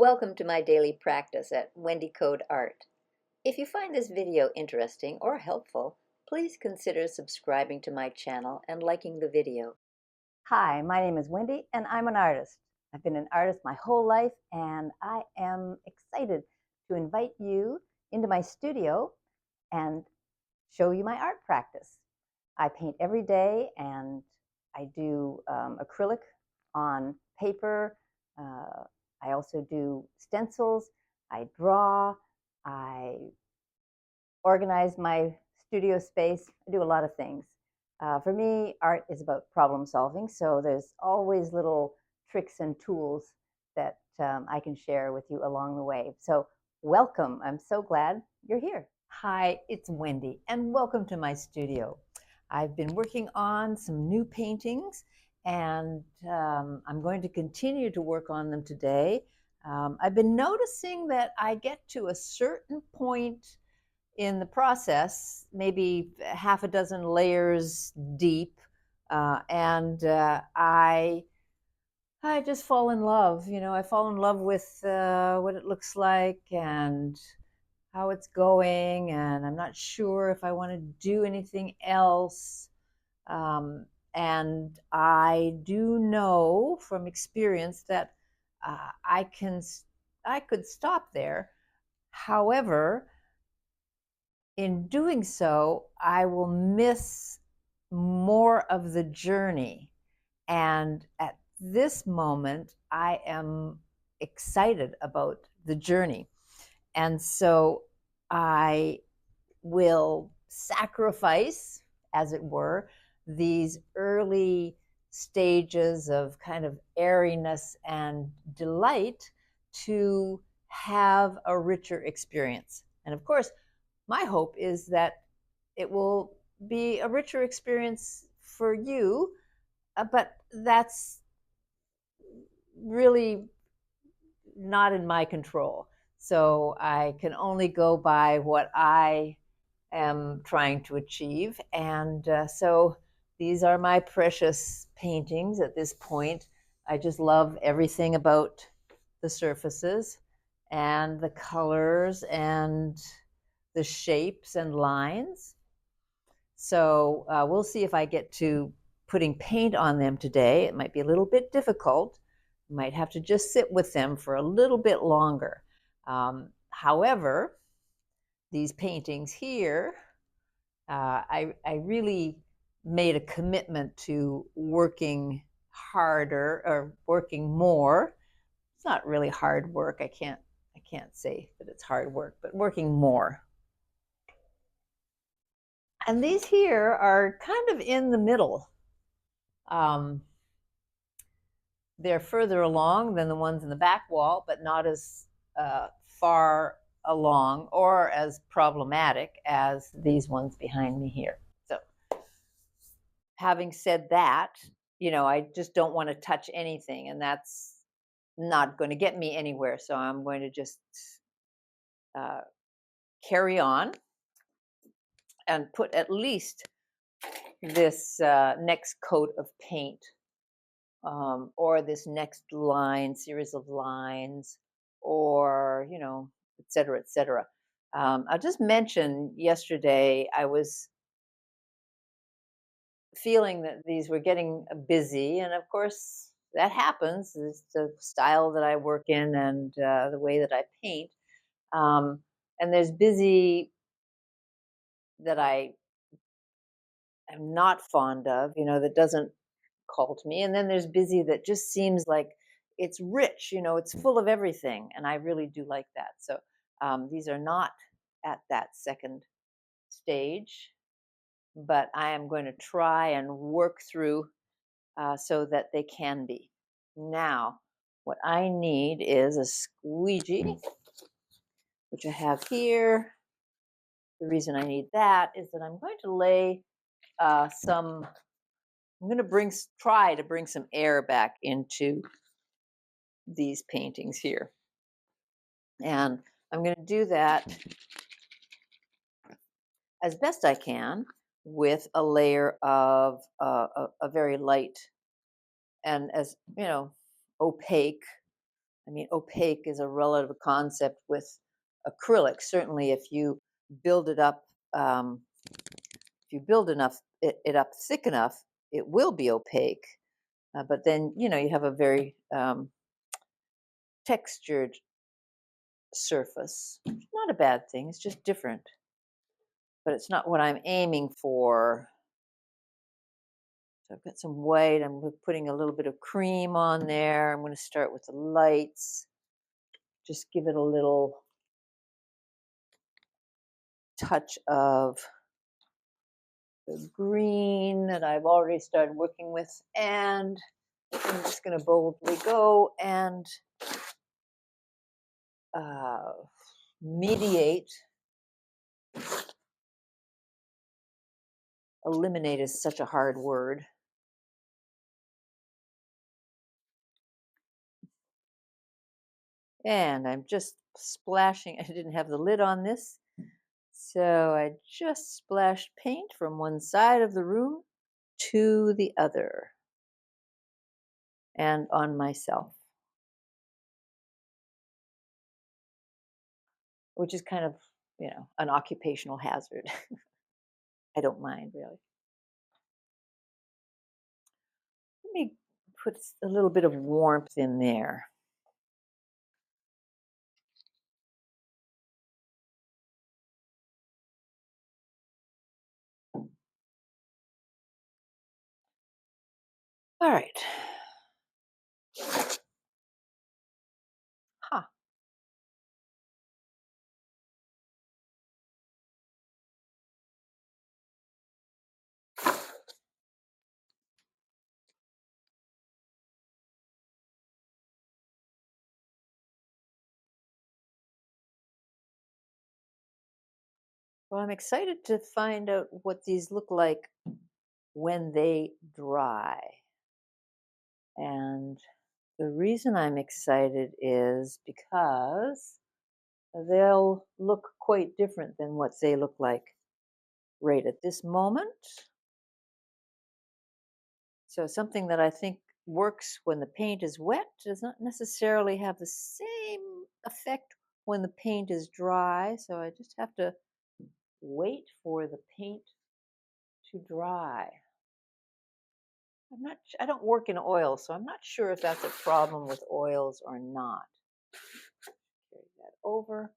Welcome to my daily practice at Wendy Coad Art. If you find this video interesting or helpful, please consider subscribing to my channel and liking the video. Hi, my name is Wendy and I'm an artist. I've been an artist my whole life and I am excited to invite you into my studio and show you my art practice. I paint every day and I do acrylic on paper. I also do stencils. I draw. I organize my studio space. I do a lot of things. For me, art is about problem solving, so there's always little tricks and tools that I can share with you along the way. So, welcome. I'm so glad you're here. Hi, it's Wendy, and welcome to my studio. I've been working on some new paintings, and I'm going to continue to work on them today. I've been noticing that I get to a certain point in the process, maybe half a dozen layers deep, and I just fall in love. I fall in love with what it looks like and how it's going, and I'm not sure if I want to do anything else. And I do know from experience that I could stop there. However, in doing so, I will miss more of the journey. And at this moment, I am excited about the journey. And so I will sacrifice, as it were, these early stages of kind of airiness and delight to have a richer experience. And of course, my hope is that it will be a richer experience for you, but that's really not in my control. So I can only go by what I am trying to achieve. And so these are my precious paintings at this point. I just love everything about the surfaces and the colors and the shapes and lines. So we'll see if I get to putting paint on them today. It might be a little bit difficult. You might have to just sit with them for a little bit longer. However, these paintings here, I really made a commitment to working harder or working more. It's not really hard work. I can't say that it's hard work, but working more. And these here are kind of in the middle. They're further along than the ones in the back wall, but not as far along or as problematic as these ones behind me here. So having said that, I just don't want to touch anything, and that's not going to get me anywhere. So I'm going to just carry on and put at least this next coat of paint or this next series of lines, or, et cetera, et cetera. I'll just mention yesterday I was feeling that these were getting busy, and of course that happens. It's the style that I work in and the way that I paint. And there's busy that I am not fond of, that doesn't call to me. And then there's busy that just seems like it's rich, it's full of everything. And I really do like that. So these are not at that second stage, but I am going to try and work through so that they can be. Now, what I need is a squeegee, which I have here. The reason I need that is that I'm going to lay I'm going to try to bring some air back into these paintings here. And I'm going to do that as best I can with a layer of a very light and, as opaque I mean, opaque is a relative concept with acrylic. Certainly, if you build it up, if you build it up thick enough, it will be opaque. But then, you have a very textured surface. It's not a bad thing. It's just different, but it's not what I'm aiming for. So I've got some white. I'm putting a little bit of cream on there. I'm going to start with the lights. Just give it a little touch of the green that I've already started working with. And I'm just going to boldly go and uh, mediate. Eliminate is such a hard word. And I'm just splashing. I didn't have the lid on this. So I just splashed paint from one side of the room to the other and on myself, which is kind of, an occupational hazard. I don't mind really. Let me put a little bit of warmth in there. All right. Huh. Well, I'm excited to find out what these look like when they dry. And the reason I'm excited is because they'll look quite different than what they look like right at this moment. So something that I think works when the paint is wet does not necessarily have the same effect when the paint is dry. So I just have to wait for the paint to dry. I don't work in oil, so I'm not sure if that's a problem with oils or not. Carry that over.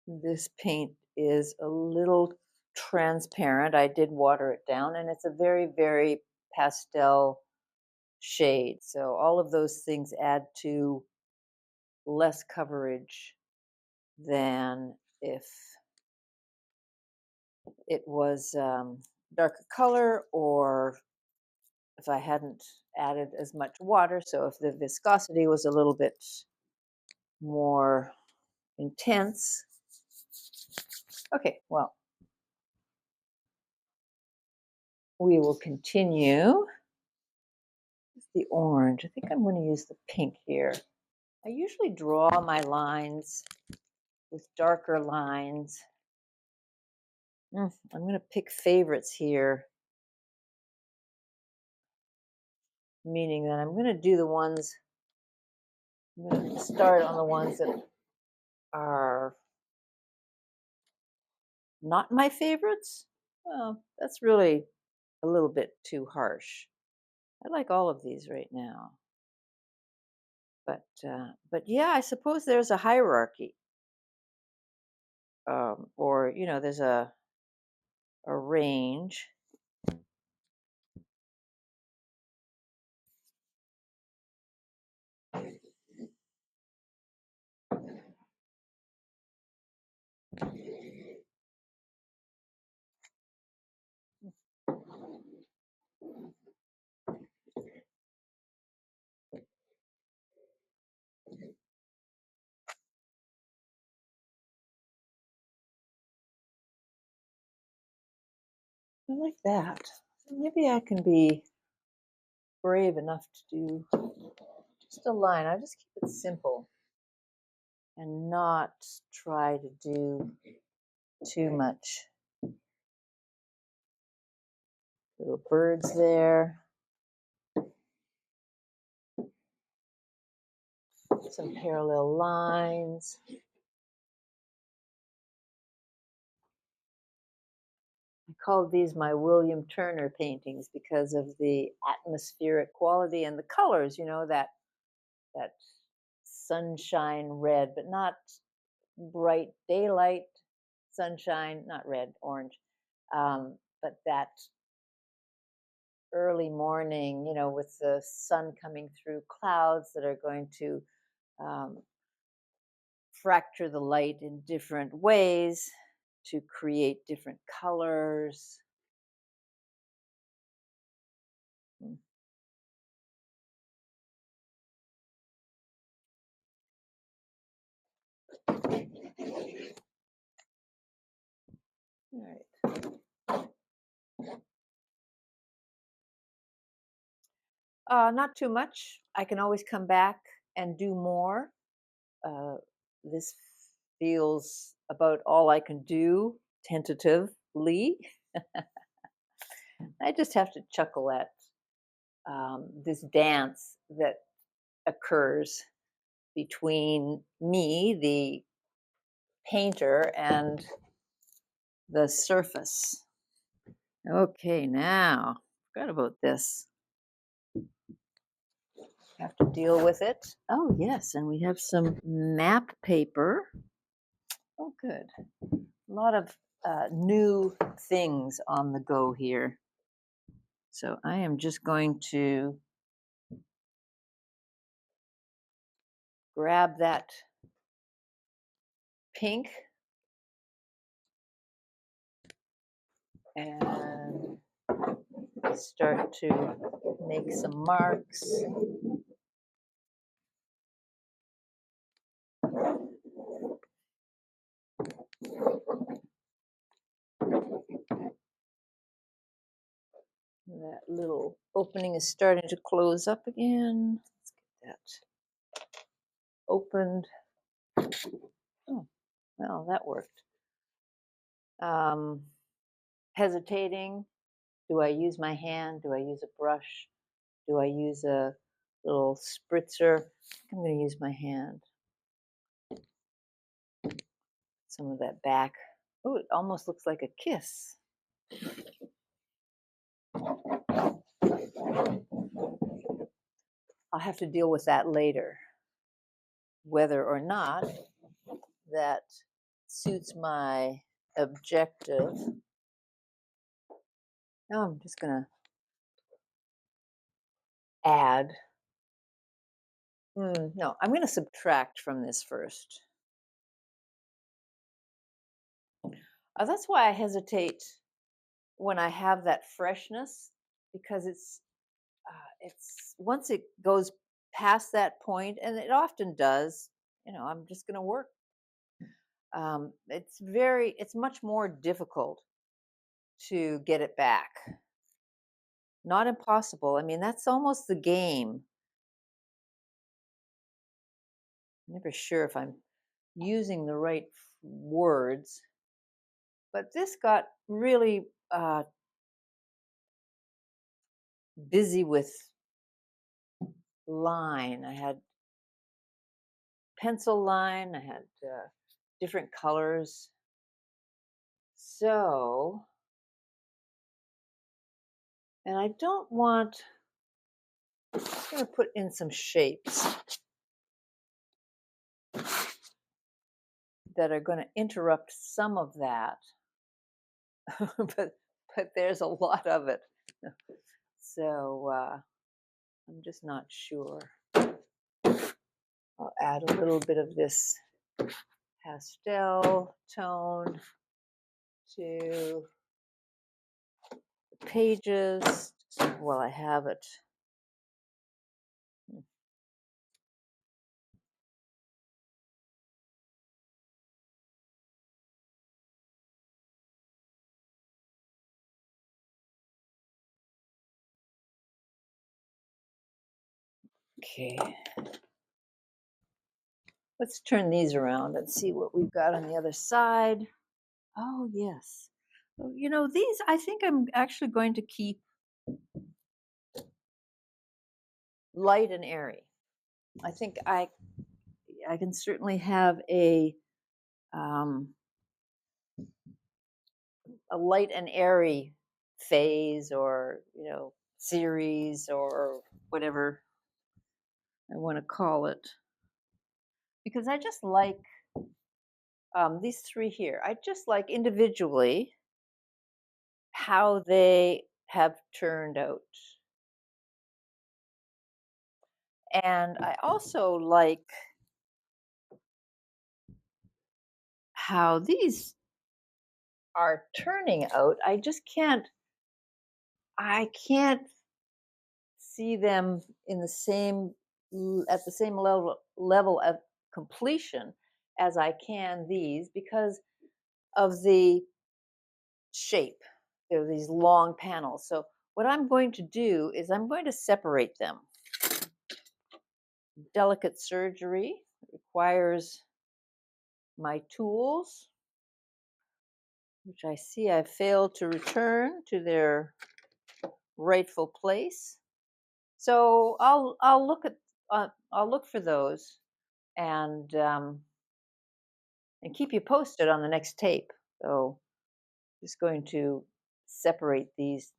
This paint is a little transparent. I did water it down, and it's a very, very pastel shade. So all of those things add to less coverage than if it was darker color or if I hadn't added as much water. So if the viscosity was a little bit more intense. Okay, well, we will continue. The orange. I think I'm going to use the pink here. I usually draw my lines with darker lines. I'm going to pick favorites here, meaning that I'm going to do the ones, I'm going to start on the ones that are not my favorites. Well, that's really a little bit too harsh. I like all of these right now. But yeah, I suppose there's a hierarchy, or there's a range. I like that. Maybe I can be brave enough to do just a line. I just keep it simple and not try to do too much. Little birds there, some parallel lines. I called these my William Turner paintings because of the atmospheric quality and the colors, that sunshine red, but not bright daylight sunshine, not red, orange, but that early morning, with the sun coming through clouds that are going to um, fracture the light in different ways to create different colors. Mm. All right. Not too much. I can always come back and do more. Uh, this feels about all I can do tentatively. I just have to chuckle at this dance that occurs between me, the painter, and the surface. Okay, now, forgot about this. Have to deal with it. Oh, yes, and we have some map paper. Oh, good. A lot of new things on the go here. So I am just going to grab that pink and start to make some marks. That little opening is starting to close up again. Let's get that opened. Oh, well, that worked. Um, Hesitating. Do I use my hand? Do I use a brush? Do I use a little spritzer? I'm going to use my hand. Some of that back. Oh, it almost looks like a kiss. I'll have to deal with that later, whether or not that suits my objective. Now I'm just going to add. No, I'm going to subtract from this first. That's why I hesitate when I have that freshness, because it's once it goes past that point, and it often does. I'm just going to work. It's much more difficult to get it back. Not impossible. I mean, that's almost the game. I'm never sure if I'm using the right words, but this got really busy with line. I had pencil line, I had different colors. So, and I don't want, I'm going to put in some shapes that are going to interrupt some of that. but there's a lot of it. So I'm just not sure. I'll add a little bit of this pastel tone to the pages while I have it. Okay, let's turn these around and see what we've got on the other side. Oh, yes. These I think I'm actually going to keep light and airy. I think I can certainly have um, a light and airy phase, or series, or whatever I want to call it, because I just like these three here. I just like individually how they have turned out. And I also like how these are turning out. I can't see them in the same at the same level of completion as I can these, because of the shape. They're these long panels. So what I'm going to do is I'm going to separate them. Delicate surgery requires my tools, which I see I failed to return to their rightful place. So I'll look for those, and keep you posted on the next tape. So just going to separate these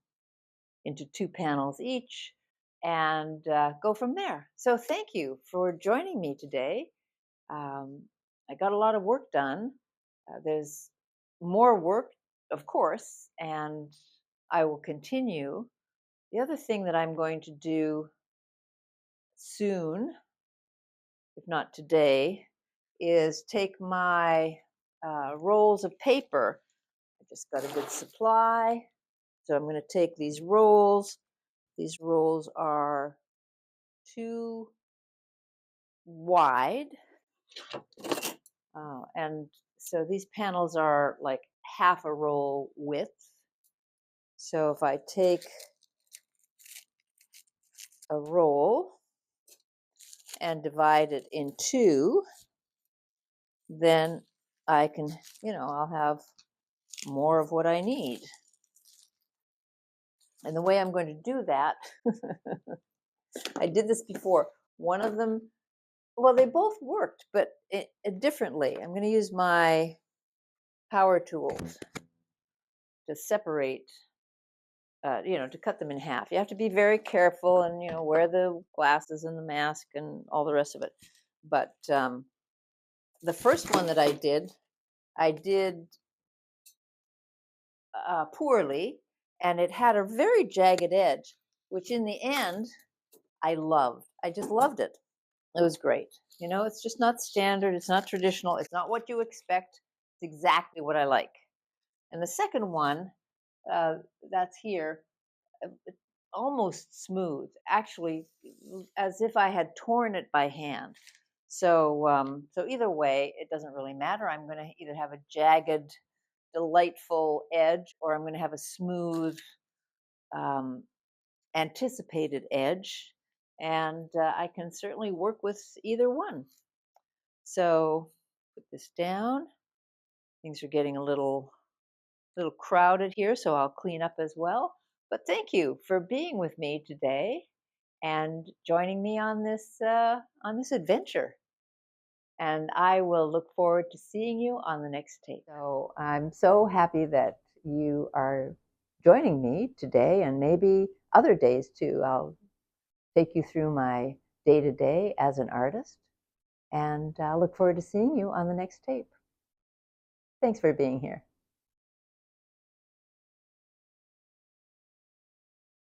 into two panels each, and go from there. So thank you for joining me today. Um, I got a lot of work done. There's more work, of course, and I will continue. The other thing that I'm going to do soon, if not today, is take my rolls of paper. I just got a good supply. So I'm going to take these rolls. These rolls are too wide. And so these panels are like half a roll width. So if I take a roll and divide it in two, then I can, I'll have more of what I need. And the way I'm going to do that, I did this before. One of them, well, they both worked, but differently. I'm going to use my power tools to separate, to cut them in half. You have to be very careful and, wear the glasses and the mask and all the rest of it. But the first one that I did poorly, and it had a very jagged edge, which in the end, I loved. I just loved it. It was great. It's just not standard. It's not traditional. It's not what you expect. It's exactly what I like. And the second one, that's here, it's almost smooth, actually, as if I had torn it by hand. So either way, it doesn't really matter. I'm going to either have a jagged, delightful edge, or I'm going to have a smooth, um, anticipated edge, and I can certainly work with either one. So put this down. Things are getting a little crowded here, so I'll clean up as well. But thank you for being with me today and joining me on this adventure. And I will look forward to seeing you on the next tape. So I'm so happy that you are joining me today, and maybe other days too. I'll take you through my day-to-day as an artist, and I look forward to seeing you on the next tape. Thanks for being here.